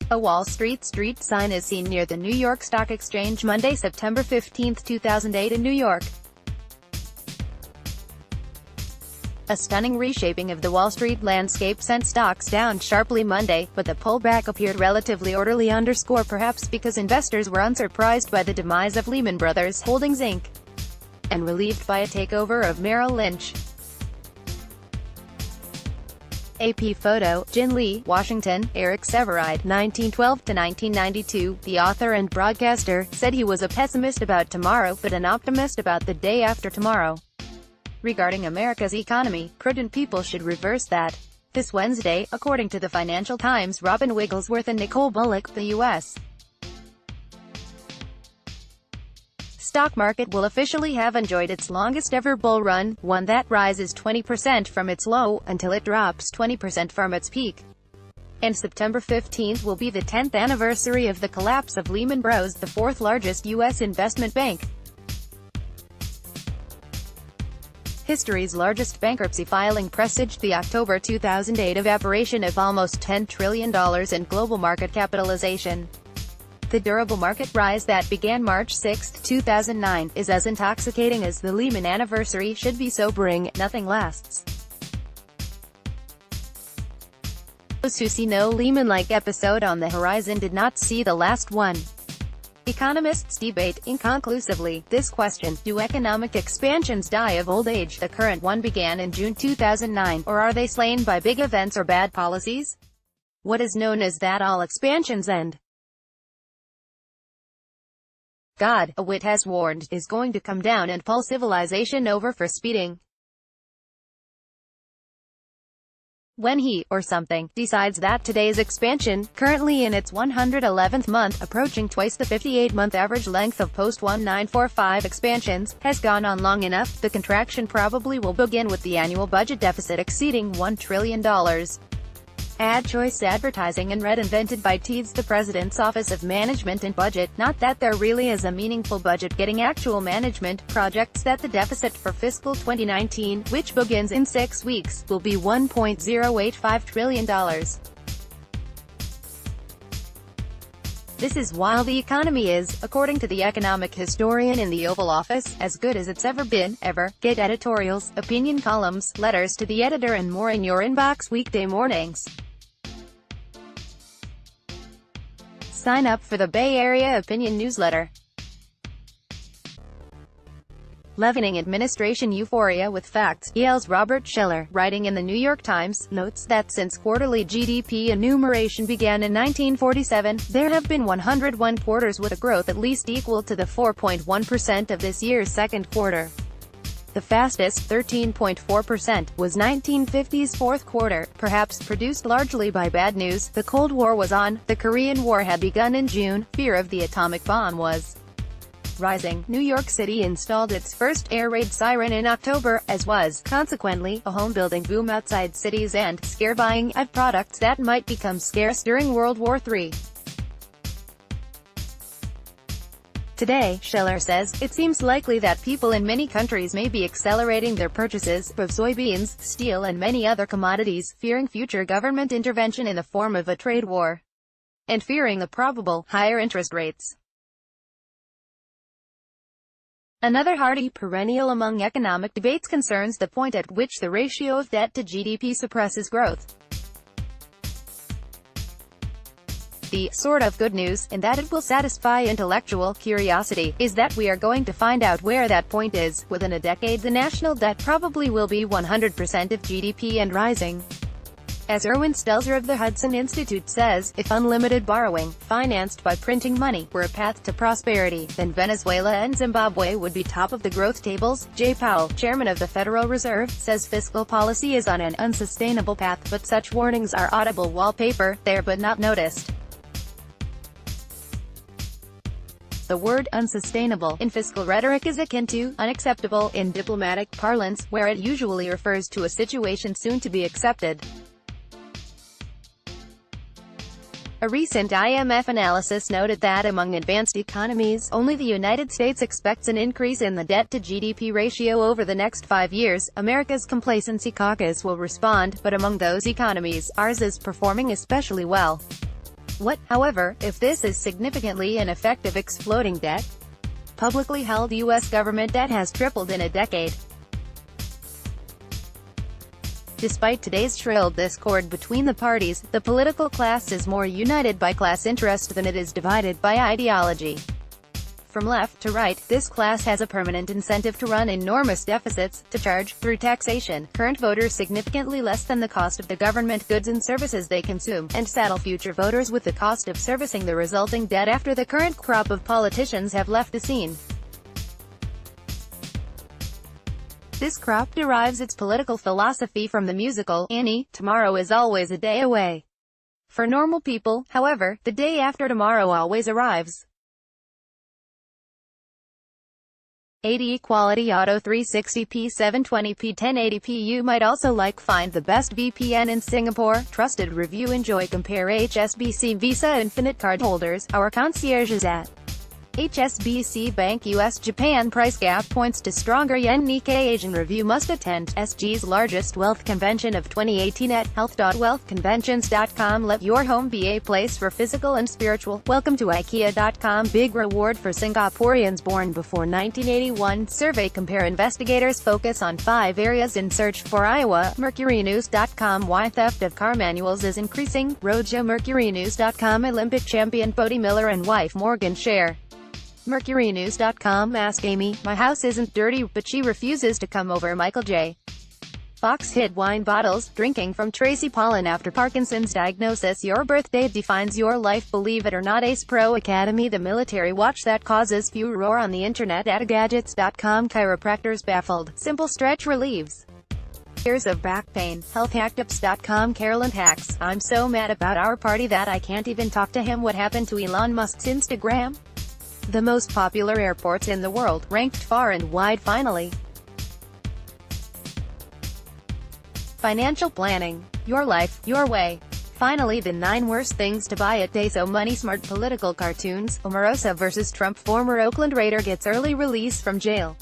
A Wall Street sign is seen near the New York Stock Exchange Monday, September 15, 2008 in New York. A stunning reshaping of the Wall Street landscape sent stocks down sharply Monday, but the pullback appeared relatively orderly, perhaps because investors were unsurprised by the demise of Lehman Brothers Holdings Inc. and relieved by a takeover of Merrill Lynch. AP photo, Jin Lee, Washington. Eric Sevareid, 1912–1992, the author and broadcaster, said he was a pessimist about tomorrow but an optimist about the day after tomorrow. Regarding America's economy, prudent people should reverse that. This Wednesday, according to the Financial Times, Robin Wigglesworth and Nicole Bullock, the U.S. stock market will officially have enjoyed its longest ever bull run, one that rises 20% from its low, until it drops 20% from its peak. And September 15 will be the 10th anniversary of the collapse of Lehman Bros., the fourth largest U.S. investment bank. History's largest bankruptcy filing presaged the October 2008 evaporation of almost $10 trillion in global market capitalization. The durable market rise that began March 6, 2009, is as intoxicating as the Lehman anniversary should be sobering. Nothing lasts. Those who see no Lehman-like episode on the horizon did not see the last one. Economists debate, inconclusively, this question: do economic expansions die of old age? The current one began in June 2009, or are they slain by big events or bad policies? What is known as that all expansions end. God, a wit has warned, is going to come down and pull civilization over for speeding. When he, or something, decides that today's expansion, currently in its 111th month, approaching twice the 58-month average length of post-1945 expansions, has gone on long enough, the contraction probably will begin with the annual budget deficit exceeding $1 trillion. Ad choice advertising and read invented by TEADS, the President's Office of Management and Budget. Not that there really is a meaningful budget getting actual management, projects that the deficit for fiscal 2019, which begins in 6 weeks, will be $1.085 trillion. This is while the economy is, according to the economic historian in the Oval Office, as good as it's ever been, ever. Get editorials, opinion columns, letters to the editor and more in your inbox weekday mornings. Sign up for the Bay Area Opinion newsletter. Leavening administration euphoria with facts, Yale's Robert Shiller, writing in the New York Times, notes that since quarterly GDP enumeration began in 1947, there have been 101 quarters with a growth at least equal to the 4.1% of this year's second quarter. The fastest, 13.4%, was 1950's fourth quarter, perhaps produced largely by bad news. The Cold War was on, the Korean War had begun in June, fear of the atomic bomb was rising. New York City installed its first air raid siren in October, as was, consequently, a home-building boom outside cities and scare buying of products that might become scarce during World War III. Today, Shiller says, it seems likely that people in many countries may be accelerating their purchases of soybeans, steel and many other commodities, fearing future government intervention in the form of a trade war, and fearing the probable higher interest rates. Another hardy perennial among economic debates concerns the point at which the ratio of debt to GDP suppresses growth. The sort of good news, in that it will satisfy intellectual curiosity, is that we are going to find out where that point is. Within a decade, the national debt probably will be 100% of GDP and rising. As Erwin Stelzer of the Hudson Institute says, if unlimited borrowing, financed by printing money, were a path to prosperity, then Venezuela and Zimbabwe would be top of the growth tables. Jay Powell, chairman of the Federal Reserve, says fiscal policy is on an unsustainable path, but such warnings are audible wallpaper, there but not noticed. The word unsustainable in fiscal rhetoric is akin to unacceptable in diplomatic parlance, where it usually refers to a situation soon to be accepted. A recent IMF analysis noted that among advanced economies, only the United States expects an increase in the debt-to-GDP ratio over the next 5 years. America's Complacency Caucus will respond, but among those economies, ours is performing especially well. What, however, if this is significantly ineffective? Exploding debt. Publicly held U.S. government debt has tripled in a decade. Despite today's shrill discord between the parties, the political class is more united by class interest than it is divided by ideology. From left to right, this class has a permanent incentive to run enormous deficits, to charge, through taxation, current voters significantly less than the cost of the government goods and services they consume, and saddle future voters with the cost of servicing the resulting debt after the current crop of politicians have left the scene. This crop derives its political philosophy from the musical, Annie, Tomorrow is Always a Day Away. For normal people, however, the day after tomorrow always arrives. 80 Quality Auto 360p 720p 1080p. You might also like find the best VPN in Singapore. Trusted review. Enjoy. Compare HSBC Visa Infinite card holders. Our concierge is at HSBC Bank. US Japan price gap points to stronger yen. Nikkei Asian review. Must attend SG's largest wealth convention of 2018 at health.wealthconventions.com. Let your home be a place for physical and spiritual. Welcome to IKEA.com. Big reward for Singaporeans born before 1981. Survey. Compare. Investigators focus on 5 areas in search for Iowa. MercuryNews.com. Why theft of car manuals is increasing. Roadshow. MercuryNews.com. Olympic champion Bodie Miller and wife Morgan share. MercuryNews.com. Ask Amy, my house isn't dirty, but she refuses to come over. Michael J. Fox hid wine bottles, drinking from Tracy Pollan after Parkinson's diagnosis. Your birthday defines your life. Believe it or not. Ace Pro Academy. The military watch that causes furor on the internet at Gadgets.com. Chiropractors baffled. Simple stretch relieves years of back pain. Healthhacktipscom. Carolyn hacks. I'm so mad about our party that I can't even talk to him. What happened to Elon Musk's Instagram? The most popular airports in the world, ranked far and wide. Finally. Financial planning. Your life, your way. Finally, the 9 worst things to buy at Day. So Money Smart. Political cartoons. Omarosa vs. Trump. Former Oakland Raider gets early release from jail.